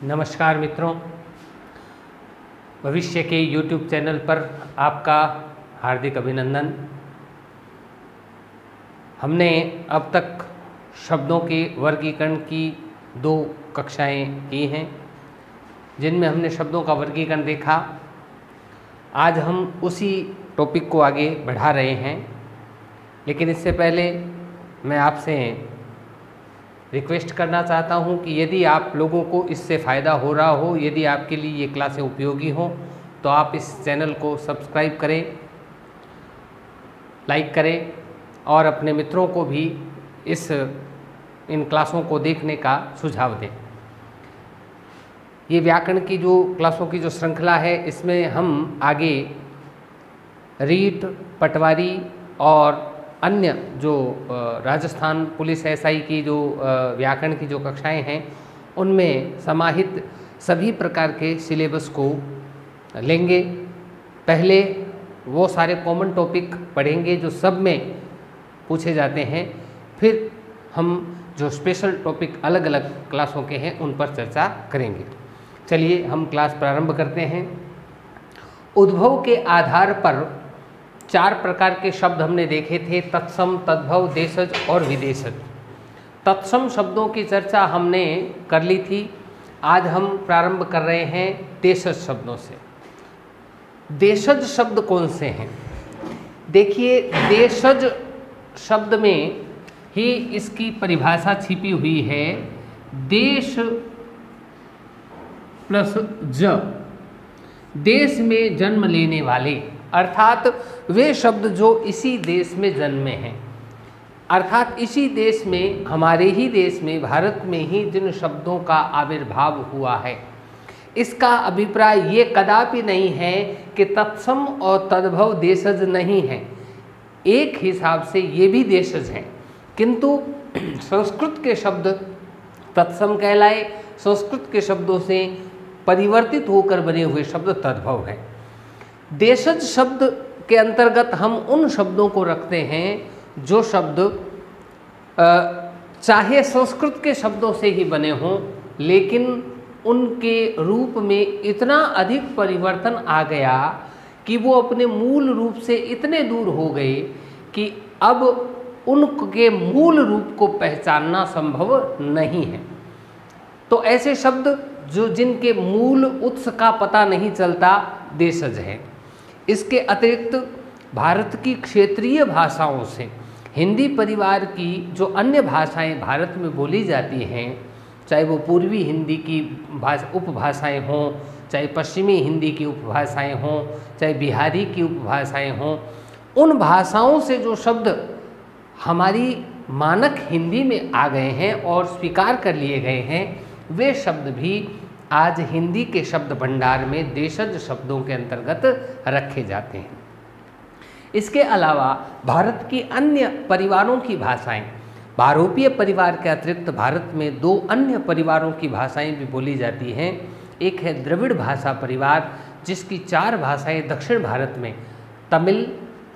नमस्कार मित्रों, भविष्य के YouTube चैनल पर आपका हार्दिक अभिनंदन। हमने अब तक शब्दों के वर्गीकरण की 2 कक्षाएं की हैं, जिनमें हमने शब्दों का वर्गीकरण देखा। आज हम उसी टॉपिक को आगे बढ़ा रहे हैं, लेकिन इससे पहले मैं आपसे रिक्वेस्ट करना चाहता हूं कि यदि आप लोगों को इससे फ़ायदा हो रहा हो, यदि आपके लिए ये क्लासें उपयोगी हों, तो आप इस चैनल को सब्सक्राइब करें, लाइक करें और अपने मित्रों को भी इन क्लासों को देखने का सुझाव दें। ये व्याकरण की जो क्लासों की जो श्रृंखला है, इसमें हम आगे रीट, पटवारी और अन्य जो राजस्थान पुलिस एसआई की जो व्याकरण की जो कक्षाएं हैं, उनमें समाहित सभी प्रकार के सिलेबस को लेंगे। पहले वो सारे कॉमन टॉपिक पढ़ेंगे जो सब में पूछे जाते हैं, फिर हम जो स्पेशल टॉपिक अलग अलग क्लासों के हैं उन पर चर्चा करेंगे। चलिए हम क्लास प्रारंभ करते हैं। उद्भव के आधार पर 4 प्रकार के शब्द हमने देखे थे: तत्सम, तद्भव, देशज और विदेशज। तत्सम शब्दों की चर्चा हमने कर ली थी। आज हम प्रारंभ कर रहे हैं देशज शब्दों से। देशज शब्द कौन से हैं? देखिए, देशज शब्द में ही इसकी परिभाषा छिपी हुई है। देश प्लस ज, देश में जन्म लेने वाले, अर्थात वे शब्द जो इसी देश में जन्मे हैं, अर्थात इसी देश में, हमारे ही देश में, भारत में ही जिन शब्दों का आविर्भाव हुआ है। इसका अभिप्राय ये कदापि नहीं है कि तत्सम और तद्भव देशज नहीं है। एक हिसाब से ये भी देशज हैं, किंतु संस्कृत के शब्द तत्सम कहलाए, संस्कृत के शब्दों से परिवर्तित होकर बने हुए शब्द तद्भव हैं। देशज शब्द के अंतर्गत हम उन शब्दों को रखते हैं जो शब्द चाहे संस्कृत के शब्दों से ही बने हों, लेकिन उनके रूप में इतना अधिक परिवर्तन आ गया कि वो अपने मूल रूप से इतने दूर हो गए कि अब उनके मूल रूप को पहचानना संभव नहीं है। तो ऐसे शब्द जो जिनके मूल उत्स का पता नहीं चलता, देशज हैं। इसके अतिरिक्त भारत की क्षेत्रीय भाषाओं से हिंदी परिवार की जो अन्य भाषाएं भारत में बोली जाती हैं, चाहे वो पूर्वी हिंदी की उपभाषाएं हों, चाहे पश्चिमी हिंदी की उपभाषाएं हों, चाहे बिहारी की उपभाषाएं हों, उन भाषाओं से जो शब्द हमारी मानक हिंदी में आ गए हैं और स्वीकार कर लिए गए हैं, वे शब्द भी आज हिंदी के शब्द भंडार में देशज शब्दों के अंतर्गत रखे जाते हैं। इसके अलावा भारत की अन्य परिवारों की भाषाएं, बहुरूपीय परिवार के अतिरिक्त भारत में 2 अन्य परिवारों की भाषाएं भी बोली जाती हैं। एक है द्रविड़ भाषा परिवार, जिसकी 4 भाषाएं दक्षिण भारत में तमिल,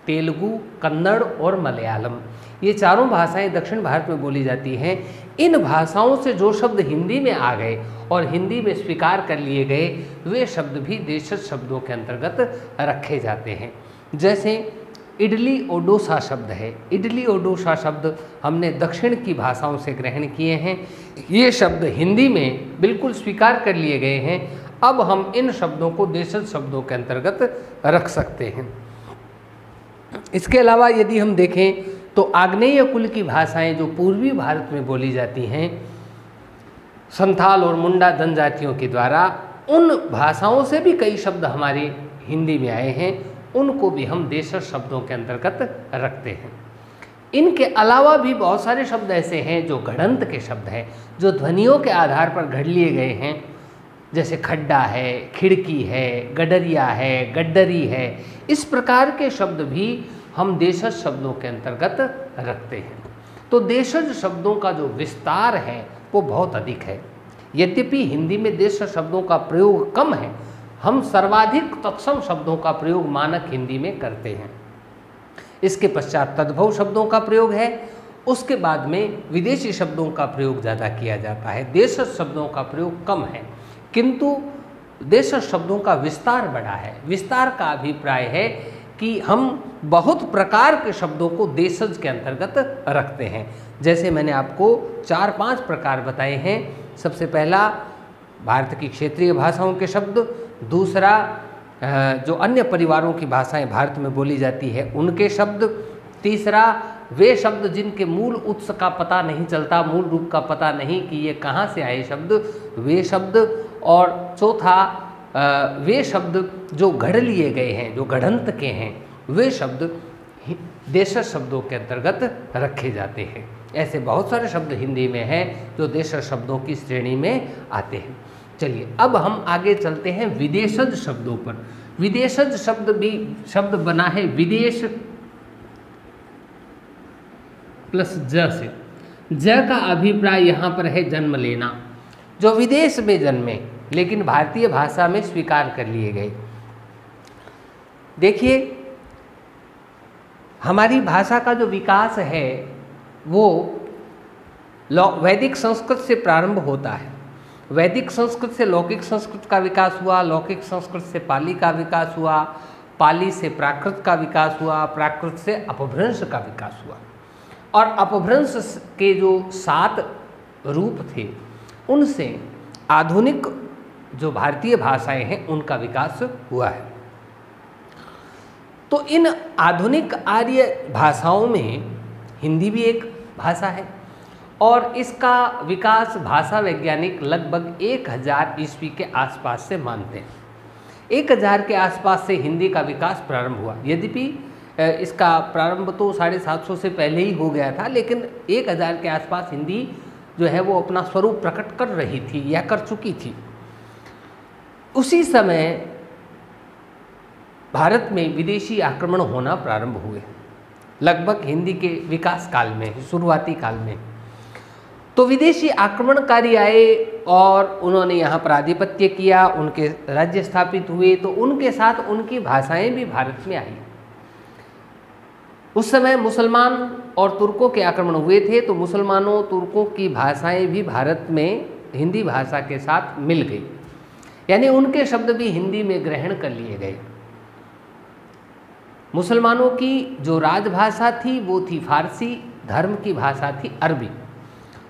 तेलुगु, कन्नड़ और मलयालम, ये चारों भाषाएं दक्षिण भारत में बोली जाती हैं। इन भाषाओं से जो शब्द हिंदी में आ गए और हिंदी में स्वीकार कर लिए गए, वे शब्द भी देशज शब्दों के अंतर्गत रखे जाते हैं। जैसे इडली और डोसा शब्द है। इडली और डोसा शब्द हमने दक्षिण की भाषाओं से ग्रहण किए हैं। ये शब्द हिंदी में बिल्कुल स्वीकार कर लिए गए हैं। अब हम इन शब्दों को देशज शब्दों के अंतर्गत रख सकते हैं। इसके अलावा यदि हम देखें तो आग्नेय कुल की भाषाएं जो पूर्वी भारत में बोली जाती हैं, संथाल और मुंडा जनजातियों के द्वारा, उन भाषाओं से भी कई शब्द हमारी हिंदी में आए हैं, उनको भी हम देशज शब्दों के अंतर्गत रखते हैं। इनके अलावा भी बहुत सारे शब्द ऐसे हैं जो घड़ंत के शब्द हैं, जो ध्वनियों के आधार पर घड़ लिए गए हैं, जैसे खड्डा है, खिड़की है, गडरिया है, गड्डरी है। इस प्रकार के शब्द भी हम देशज शब्दों के अंतर्गत रखते हैं। तो देशज शब्दों का जो विस्तार है वो बहुत अधिक है। यद्यपि हिंदी में देशज शब्दों का प्रयोग कम है, हम सर्वाधिक तत्सम शब्दों का प्रयोग मानक हिंदी में करते हैं। इसके पश्चात तद्भव शब्दों का प्रयोग है, उसके बाद में विदेशी शब्दों का प्रयोग ज़्यादा किया जाता है। देशज शब्दों का प्रयोग कम है, किंतु देशज शब्दों का विस्तार बढ़ा है। विस्तार का अभिप्राय है कि हम बहुत प्रकार के शब्दों को देशज के अंतर्गत रखते हैं। जैसे मैंने आपको 4-5 प्रकार बताए हैं। सबसे पहला भारत की क्षेत्रीय भाषाओं के शब्द, दूसरा जो अन्य परिवारों की भाषाएं भारत में बोली जाती है उनके शब्द, तीसरा वे शब्द जिनके मूल उत्स का पता नहीं चलता, मूल रूप का पता नहीं कि ये कहाँ से आए शब्द, वे शब्द, और चौथा वे शब्द जो घड़ लिए गए हैं, जो घड़ंत के हैं, वे शब्द देशज शब्दों के अंतर्गत रखे जाते हैं। ऐसे बहुत सारे शब्द हिंदी में हैं जो देशज शब्दों की श्रेणी में आते हैं। चलिए अब हम आगे चलते हैं विदेशज शब्दों पर। विदेशज शब्द बना है विदेश प्लस ज से। ज का अभिप्राय यहाँ पर है जन्म लेना, जो विदेश में जन्मे लेकिन भारतीय भाषा में स्वीकार कर लिए गए। देखिए, हमारी भाषा का जो विकास है वो वैदिक संस्कृत से प्रारंभ होता है। वैदिक संस्कृत से लौकिक संस्कृत का विकास हुआ, लौकिक संस्कृत से पाली का विकास हुआ, पाली से प्राकृत का विकास हुआ, प्राकृत से अपभ्रंश का विकास हुआ, और अपभ्रंश के जो 7 रूप थे उनसे आधुनिक जो भारतीय भाषाएं हैं उनका विकास हुआ है। तो इन आधुनिक आर्य भाषाओं में हिंदी भी एक भाषा है और इसका विकास भाषा वैज्ञानिक लगभग 1000 ईस्वी के आसपास से मानते हैं। 1000 के आसपास से हिंदी का विकास प्रारंभ हुआ। यद्यपि इसका प्रारंभ तो 750 से पहले ही हो गया था, लेकिन 1000 के आसपास हिंदी जो है वो अपना स्वरूप प्रकट कर रही थी या कर चुकी थी। उसी समय भारत में विदेशी आक्रमण होना प्रारंभ हुए, लगभग हिंदी के विकास काल में, शुरुआती काल में। तो विदेशी आक्रमणकारी आए और उन्होंने यहाँ पर आधिपत्य किया, उनके राज्य स्थापित हुए, तो उनके साथ उनकी भाषाएं भी भारत में आई। उस समय मुसलमान और तुर्कों के आक्रमण हुए थे, तो मुसलमानों तुर्कों की भाषाएं भी भारत में हिंदी भाषा के साथ मिल गई, यानी उनके शब्द भी हिंदी में ग्रहण कर लिए गए। मुसलमानों की जो राजभाषा थी वो थी फारसी, धर्म की भाषा थी अरबी।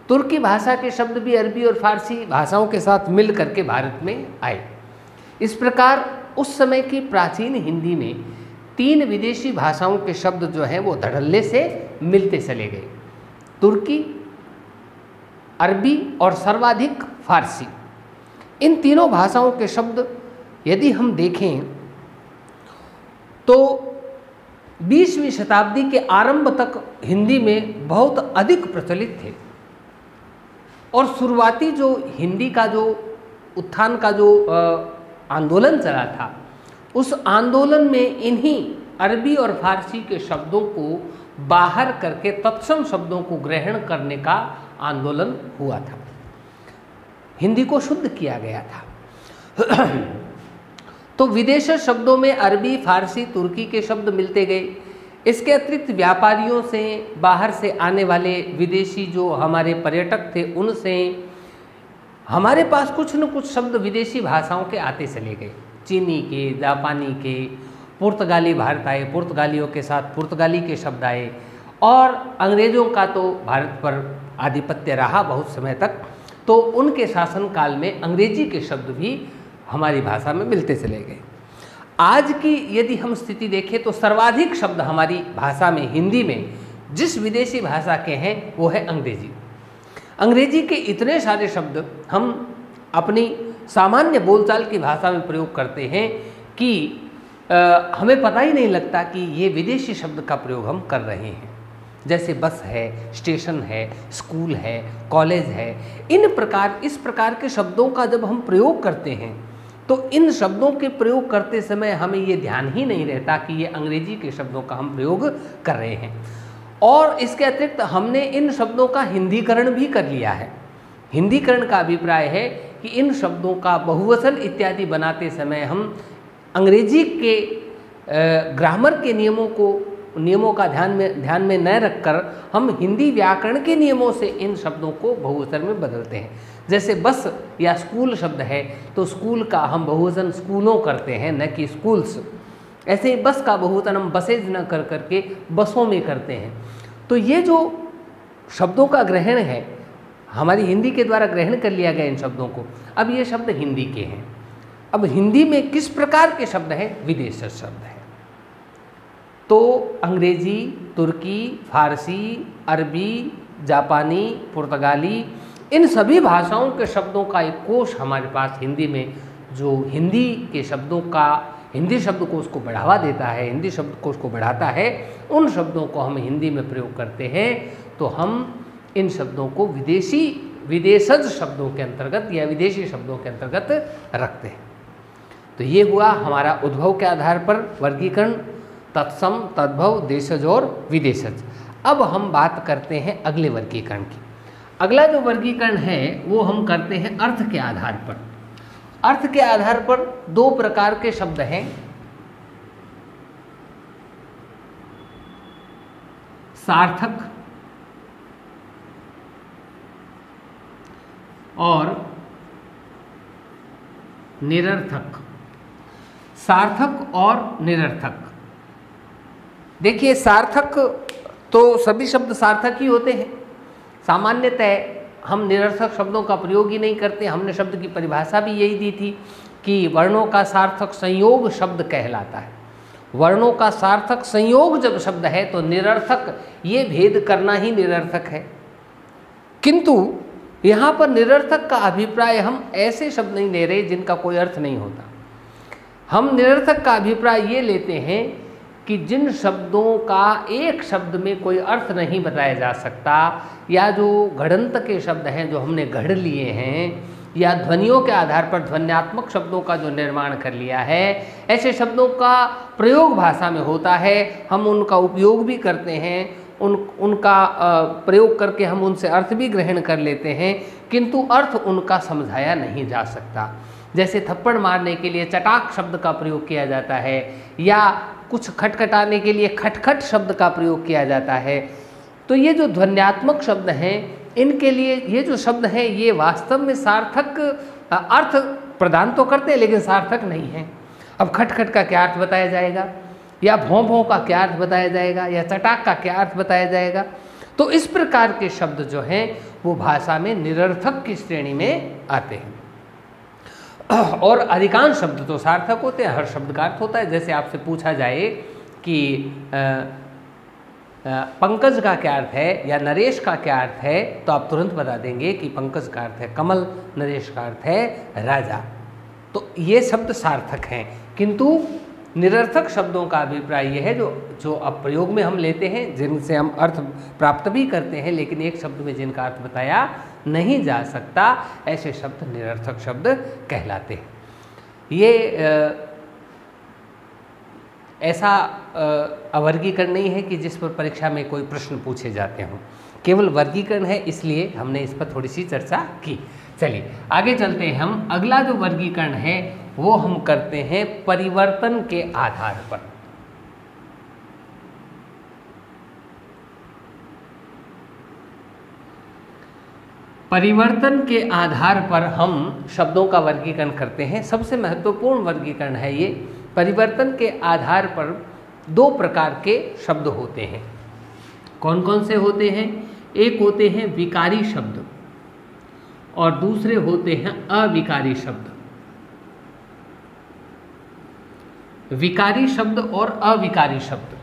तुर्की भाषा के शब्द भी अरबी और फारसी भाषाओं के साथ मिल करके भारत में आए। इस प्रकार उस समय की प्राचीन हिंदी में 3 विदेशी भाषाओं के शब्द जो हैं वो धड़ल्ले से मिलते चले गए, तुर्की, अरबी और सर्वाधिक फारसी। इन तीनों भाषाओं के शब्द यदि हम देखें तो 20वीं शताब्दी के आरंभ तक हिंदी में बहुत अधिक प्रचलित थे, और शुरुआती जो हिंदी का जो उत्थान का जो आंदोलन चला था, उस आंदोलन में इन्हीं अरबी और फारसी के शब्दों को बाहर करके तत्सम शब्दों को ग्रहण करने का आंदोलन हुआ था। हिंदी को शुद्ध किया गया था। तो विदेशी शब्दों में अरबी, फारसी, तुर्की के शब्द मिलते गए। इसके अतिरिक्त व्यापारियों से, बाहर से आने वाले विदेशी जो हमारे पर्यटक थे, उनसे हमारे पास कुछ न कुछ शब्द विदेशी भाषाओं के आते चले गए। चीनी के, जापानी के, पुर्तगाली भारत आए, पुर्तगालियों के साथ पुर्तगाली के शब्द आए, और अंग्रेज़ों का तो भारत पर आधिपत्य रहा बहुत समय तक, तो उनके शासनकाल में अंग्रेजी के शब्द भी हमारी भाषा में मिलते चले गए। आज की यदि हम स्थिति देखें तो सर्वाधिक शब्द हमारी भाषा में, हिंदी में, जिस विदेशी भाषा के हैं वो है अंग्रेजी। अंग्रेजी के इतने सारे शब्द हम अपनी सामान्य बोलचाल की भाषा में प्रयोग करते हैं कि हमें पता ही नहीं लगता कि ये विदेशी शब्द का प्रयोग हम कर रहे हैं। जैसे बस है, स्टेशन है, स्कूल है, कॉलेज है, इस प्रकार के शब्दों का जब हम प्रयोग करते हैं तो इन शब्दों के प्रयोग करते समय हमें ये ध्यान ही नहीं रहता कि ये अंग्रेजी के शब्दों का हम प्रयोग कर रहे हैं। और इसके अतिरिक्त हमने इन शब्दों का हिंदीकरण भी कर लिया है। हिंदीकरण का अभिप्राय है कि इन शब्दों का बहुवचन इत्यादि बनाते समय हम अंग्रेजी के ग्रामर के नियमों को नियमों का ध्यान में न रखकर हम हिंदी व्याकरण के नियमों से इन शब्दों को बहुवचन में बदलते हैं। जैसे बस या स्कूल शब्द है तो स्कूल का हम बहुवचन स्कूलों करते हैं, न कि स्कूल्स। ऐसे ही बस का बहुवचन हम बसेज न कर करके बसों में करते हैं। तो ये जो शब्दों का ग्रहण है, हमारी हिंदी के द्वारा ग्रहण कर लिया गया इन शब्दों को। अब ये शब्द हिंदी के हैं। अब हिंदी में किस प्रकार के शब्द हैं? विदेशी शब्द हैं। तो अंग्रेजी, तुर्की, फारसी, अरबी, जापानी, पुर्तगाली, इन सभी भाषाओं के शब्दों का एक कोश हमारे पास हिंदी में, जो हिंदी के शब्दों का, हिंदी शब्दकोश को बढ़ावा देता है, हिंदी शब्दकोश को बढ़ाता है, उन शब्दों को हम हिंदी में प्रयोग करते हैं। तो हम इन शब्दों को विदेशज शब्दों के अंतर्गत या विदेशी शब्दों के अंतर्गत रखते हैं। तो ये हुआ हमारा उद्भव के आधार पर वर्गीकरण, तत्सम, तद्भव, देशज और विदेशज। अब हम बात करते हैं अगले वर्गीकरण की। अगला जो वर्गीकरण है वो हम करते हैं अर्थ के आधार पर। अर्थ के आधार पर दो प्रकार के शब्द हैं, सार्थक और निरर्थक। सार्थक और निरर्थक। देखिए, सार्थक तो सभी शब्द सार्थक ही होते हैं। सामान्यतः हम निरर्थक शब्दों का प्रयोग ही नहीं करते। हमने शब्द की परिभाषा भी यही दी थी कि वर्णों का सार्थक संयोग शब्द कहलाता है। वर्णों का सार्थक संयोग जब शब्द है तो निरर्थक, ये भेद करना ही निरर्थक है। किंतु यहाँ पर निरर्थक का अभिप्राय हम ऐसे शब्द नहीं ले रहे जिनका कोई अर्थ नहीं होता। हम निरर्थक का अभिप्राय ये लेते हैं कि जिन शब्दों का एक शब्द में कोई अर्थ नहीं बताया जा सकता, या जो घड़ंत के शब्द हैं जो हमने गढ़ लिए हैं, या ध्वनियों के आधार पर ध्वन्यात्मक शब्दों का जो निर्माण कर लिया है, ऐसे शब्दों का प्रयोग भाषा में होता है। हम उनका उपयोग भी करते हैं, उनका प्रयोग करके हम उनसे अर्थ भी ग्रहण कर लेते हैं, किंतु अर्थ उनका समझाया नहीं जा सकता। जैसे थप्पड़ मारने के लिए चटाक शब्द का प्रयोग किया जाता है, या कुछ खटखटाने के लिए खटखट शब्द का प्रयोग किया जाता है। तो ये जो ध्वन्यात्मक शब्द हैं, इनके लिए ये जो शब्द हैं ये वास्तव में सार्थक अर्थ प्रदान तो करते हैं लेकिन सार्थक नहीं हैं। अब खटखट का क्या अर्थ बताया जाएगा, या भों भों का क्या अर्थ बताया जाएगा, या चटाक का क्या अर्थ बताया जाएगा। तो इस प्रकार के शब्द जो हैं वो भाषा में निरर्थक की श्रेणी में आते हैं। और अधिकांश शब्द तो सार्थक होते हैं, हर शब्द का अर्थ होता है। जैसे आपसे पूछा जाए कि पंकज का क्या अर्थ है या नरेश का क्या अर्थ है, तो आप तुरंत बता देंगे कि पंकज का अर्थ है कमल, नरेश का अर्थ है राजा। तो ये शब्द सार्थक हैं। किंतु निरर्थक शब्दों का अभिप्राय यह है जो अब प्रयोग में हम लेते हैं, जिनसे हम अर्थ प्राप्त भी करते हैं, लेकिन एक शब्द में जिनका अर्थ बताया नहीं जा सकता, ऐसे शब्द निरर्थक शब्द कहलाते हैं। ये ऐसा अवर्गीकरण नहीं है कि जिस पर परीक्षा में कोई प्रश्न पूछे जाते हों, केवल वर्गीकरण है, इसलिए हमने इस पर थोड़ी सी चर्चा की। चलिए आगे चलते हैं। हम अगला जो वर्गीकरण है वो हम करते हैं परिवर्तन के आधार पर। परिवर्तन के आधार पर हम शब्दों का वर्गीकरण करते हैं। सबसे महत्वपूर्ण वर्गीकरण है ये। परिवर्तन के आधार पर दो प्रकार के शब्द होते हैं। कौन कौन से होते हैं? एक होते हैं विकारी शब्द और दूसरे होते हैं अविकारी शब्द। विकारी शब्द और अविकारी शब्द।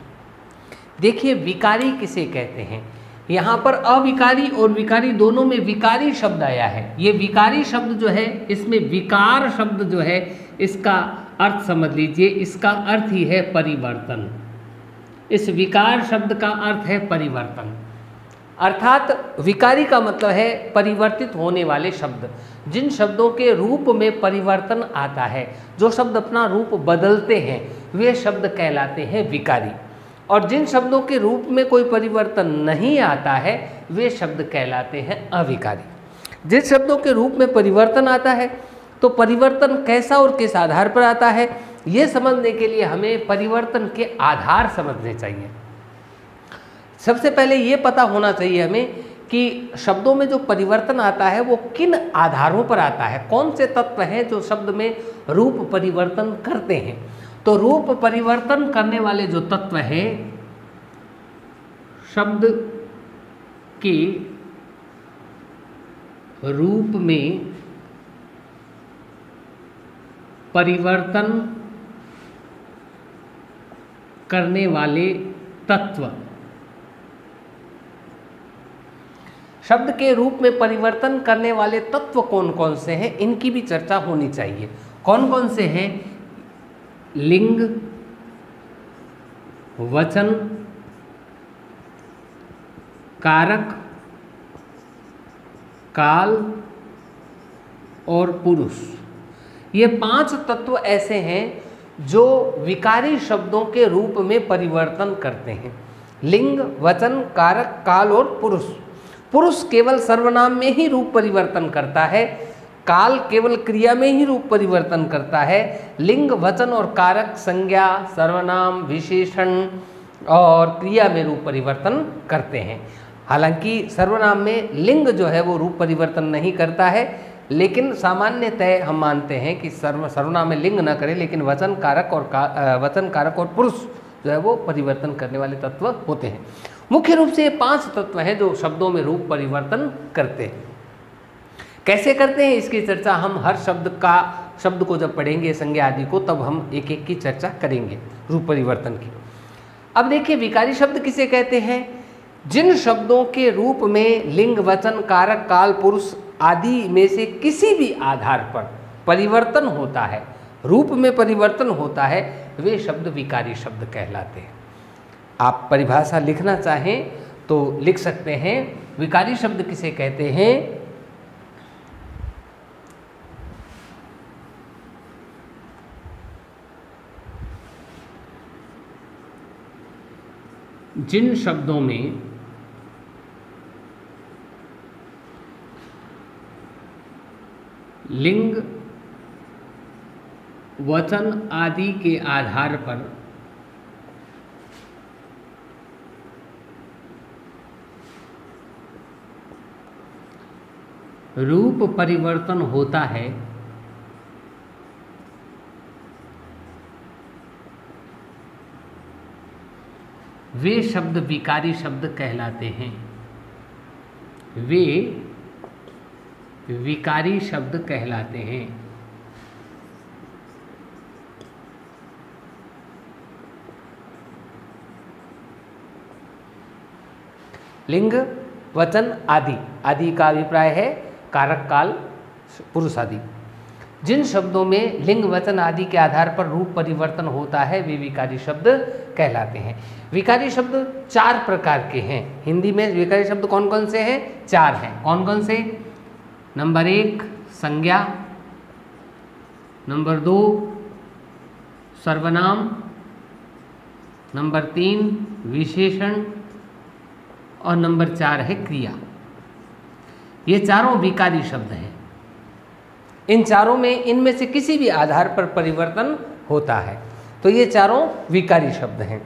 देखिए, विकारी किसे कहते हैं? यहाँ पर अविकारी और विकारी दोनों में विकारी शब्द आया है। ये विकारी शब्द जो है, इसमें विकार शब्द जो है, इसका अर्थ समझ लीजिए, इसका अर्थ ही है परिवर्तन। इस विकार शब्द का अर्थ है परिवर्तन, अर्थात विकारी का मतलब है परिवर्तित होने वाले शब्द। जिन शब्दों के रूप में परिवर्तन आता है, जो शब्द अपना रूप बदलते हैं, वे शब्द कहलाते हैं विकारी। और जिन शब्दों के रूप में कोई परिवर्तन नहीं आता है, वे शब्द कहलाते हैं अविकारी। जिन शब्दों के रूप में परिवर्तन आता है, तो परिवर्तन कैसा और किस आधार पर आता है, ये समझने के लिए हमें परिवर्तन के आधार समझने चाहिए। सबसे पहले ये पता होना चाहिए हमें कि शब्दों में जो परिवर्तन आता है वो किन आधारों पर आता है, कौन से तत्व हैं जो शब्द में रूप परिवर्तन करते हैं। तो रूप परिवर्तन करने वाले जो तत्व हैं शब्द के रूप में परिवर्तन करने वाले तत्व, शब्द के रूप में परिवर्तन करने वाले तत्व कौन कौन से हैं, इनकी भी चर्चा होनी चाहिए। कौन कौन से हैं? लिंग, वचन, कारक, काल और पुरुष। ये 5 तत्व ऐसे हैं जो विकारी शब्दों के रूप में परिवर्तन करते हैं। लिंग, वचन, कारक, काल और पुरुष। पुरुष केवल सर्वनाम में ही रूप परिवर्तन करता है, काल केवल क्रिया में ही रूप परिवर्तन करता है, लिंग, वचन और कारक संज्ञा, सर्वनाम, विशेषण और क्रिया में रूप परिवर्तन करते हैं। हालांकि सर्वनाम में लिंग जो है वो रूप परिवर्तन नहीं करता है, लेकिन सामान्यतः हम मानते हैं कि सर्वनाम में लिंग न करे, लेकिन वचन कारक और पुरुष जो है वो परिवर्तन करने वाले तत्व होते हैं। मुख्य रूप से ये 5 तत्व हैं जो शब्दों में रूप परिवर्तन करते हैं। कैसे करते हैं इसकी चर्चा हम हर शब्द को जब पढ़ेंगे, संज्ञा आदि को, तब हम एक एक की चर्चा करेंगे रूप परिवर्तन की। अब देखिए विकारी शब्द किसे कहते हैं? जिन शब्दों के रूप में लिंग, वचन, कारक, काल, पुरुष आदि में से किसी भी आधार पर परिवर्तन होता है, रूप में परिवर्तन होता है, वे शब्द विकारी शब्द कहलाते हैं। आप परिभाषा लिखना चाहें तो लिख सकते हैं। विकारी शब्द किसे कहते हैं? जिन शब्दों में लिंग, वचन आदि के आधार पर रूप परिवर्तन होता है, वे शब्द विकारी शब्द कहलाते हैं। वे विकारी शब्द कहलाते हैं। लिंग, वचन आदि का अभिप्राय है कारक, काल, पुरुष आदि। जिन शब्दों में लिंग, वचन आदि के आधार पर रूप परिवर्तन होता है वे विकारी शब्द कहलाते हैं। विकारी शब्द 4 प्रकार के हैं। हिंदी में विकारी शब्द कौन कौन से हैं? 4 हैं। कौन कौन से? नंबर 1 संज्ञा, नंबर 2 सर्वनाम, नंबर 3 विशेषण और नंबर 4 है क्रिया। ये चारों विकारी शब्द हैं। इन चारों में इनमें से किसी भी आधार पर परिवर्तन होता है तो ये चारों विकारी शब्द हैं,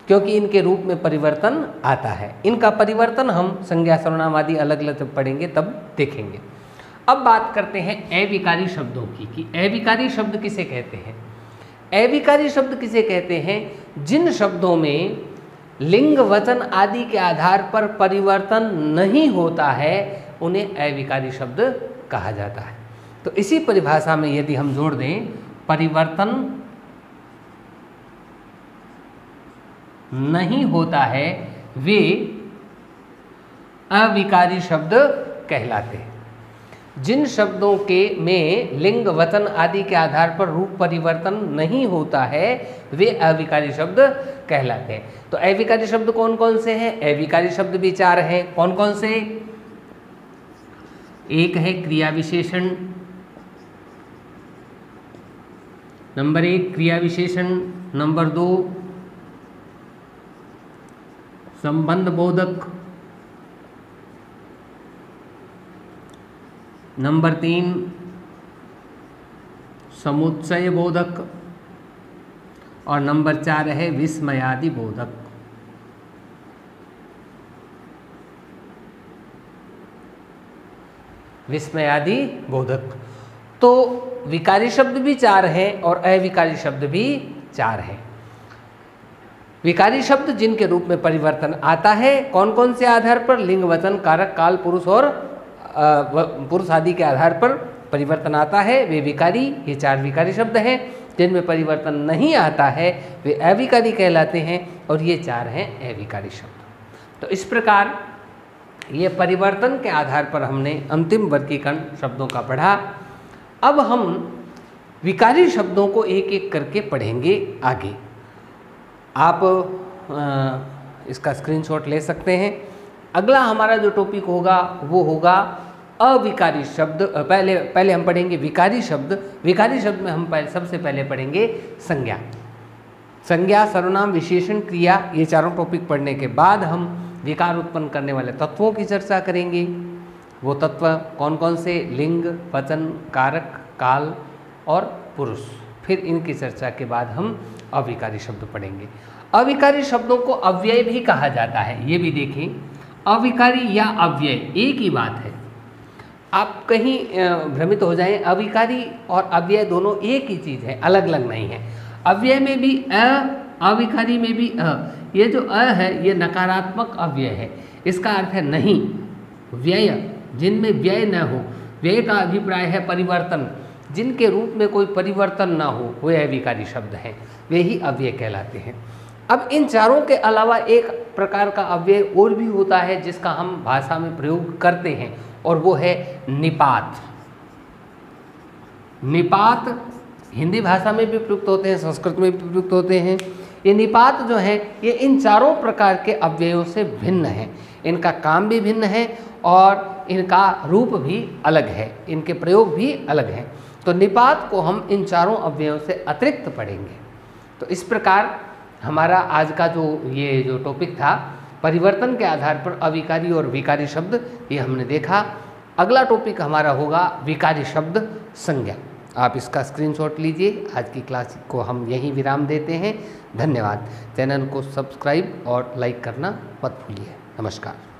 क्योंकि इनके रूप में परिवर्तन आता है। इनका परिवर्तन हम संज्ञा, सर्वनाम आदि अलग अलग जब पढ़ेंगे तब देखेंगे। अब बात करते हैं अविकारी शब्दों की कि अविकारी शब्द किसे कहते हैं। अविकारी शब्द किसे कहते हैं? जिन शब्दों में लिंग, वचन आदि के आधार पर परिवर्तन नहीं होता है उन्हें अविकारी शब्द कहा जाता है। तो इसी परिभाषा में यदि हम जोड़ दें, परिवर्तन नहीं होता है वे अविकारी शब्द कहलाते हैं। जिन शब्दों के में लिंग, वचन आदि के आधार पर रूप परिवर्तन नहीं होता है वे अविकारी शब्द कहलाते हैं। तो अविकारी शब्द कौन कौन से हैं? अविकारी शब्द भी 4 हैं। कौन कौन से? एक है क्रिया विशेषण, नंबर 1 क्रिया विशेषण, नंबर 2 संबंध बोधक, नंबर 3 समुच्चय बोधक और नंबर 4 है विस्मयादि बोधक। विस्मयादि बोधक। तो विकारी शब्द भी 4 हैं और अविकारी शब्द भी 4 हैं। विकारी शब्द जिनके रूप में परिवर्तन आता है, कौन कौन से आधार पर? लिंग, वचन, कारक, काल, पुरुष और पुरुष आदि के आधार पर परिवर्तन आता है, वे विकारी। ये 4 विकारी शब्द हैं। जिनमें परिवर्तन नहीं आता है वे अविकारी कहलाते हैं, और ये 4 हैं अविकारी शब्द। तो इस प्रकार ये परिवर्तन के आधार पर हमने अंतिम वर्गीकरण शब्दों का पढ़ा। अब हम विकारी शब्दों को एक एक करके पढ़ेंगे आगे। आप इसका स्क्रीनशॉट ले सकते हैं। अगला हमारा जो टॉपिक होगा वो होगा अविकारी शब्द। पहले हम पढ़ेंगे विकारी शब्द। विकारी शब्द में हम सबसे पहले पढ़ेंगे संज्ञा। संज्ञा, सर्वनाम, विशेषण, क्रिया, ये चारों टॉपिक पढ़ने के बाद हम विकार उत्पन्न करने वाले तत्वों की चर्चा करेंगे। वो तत्व कौन कौन से? लिंग, वचन, कारक, काल और पुरुष। फिर इनकी चर्चा के बाद हम अविकारी शब्द पढ़ेंगे। अविकारी शब्दों को अव्यय भी कहा जाता है, ये भी देखें। अविकारी या अव्यय एक ही बात है, आप कहीं भ्रमित हो जाएं। अविकारी और अव्यय दोनों एक ही चीज़ है, अलग अलग नहीं है। अव्यय में भी अ, अविकारी में भी अ। ये जो अ है ये नकारात्मक अव्यय है, इसका अर्थ है नहीं। व्यय, जिनमें व्यय न हो, व्यय का अभिप्राय है परिवर्तन। जिनके रूप में कोई परिवर्तन ना हो वे अविकारी शब्द हैं, वे ही अव्यय कहलाते हैं। अब इन चारों के अलावा एक प्रकार का अव्यय और भी होता है जिसका हम भाषा में प्रयोग करते हैं, और वो है निपात। निपात हिंदी भाषा में भी प्रयुक्त होते हैं, संस्कृत में भी प्रयुक्त होते हैं। ये निपात जो है ये इन चारों प्रकार के अव्ययों से भिन्न है। इनका काम भी भिन्न है और इनका रूप भी अलग है, इनके प्रयोग भी अलग हैं। तो निपात को हम इन चारों अव्ययों से अतिरिक्त पढ़ेंगे। तो इस प्रकार हमारा आज का ये जो टॉपिक था परिवर्तन के आधार पर अविकारी और विकारी शब्द, ये हमने देखा। अगला टॉपिक हमारा होगा विकारी शब्द संज्ञा। आप इसका स्क्रीनशॉट लीजिए। आज की क्लास को हम यहीं विराम देते हैं। धन्यवाद। चैनल को सब्सक्राइब और लाइक करना मत भूलिए। नमस्कार।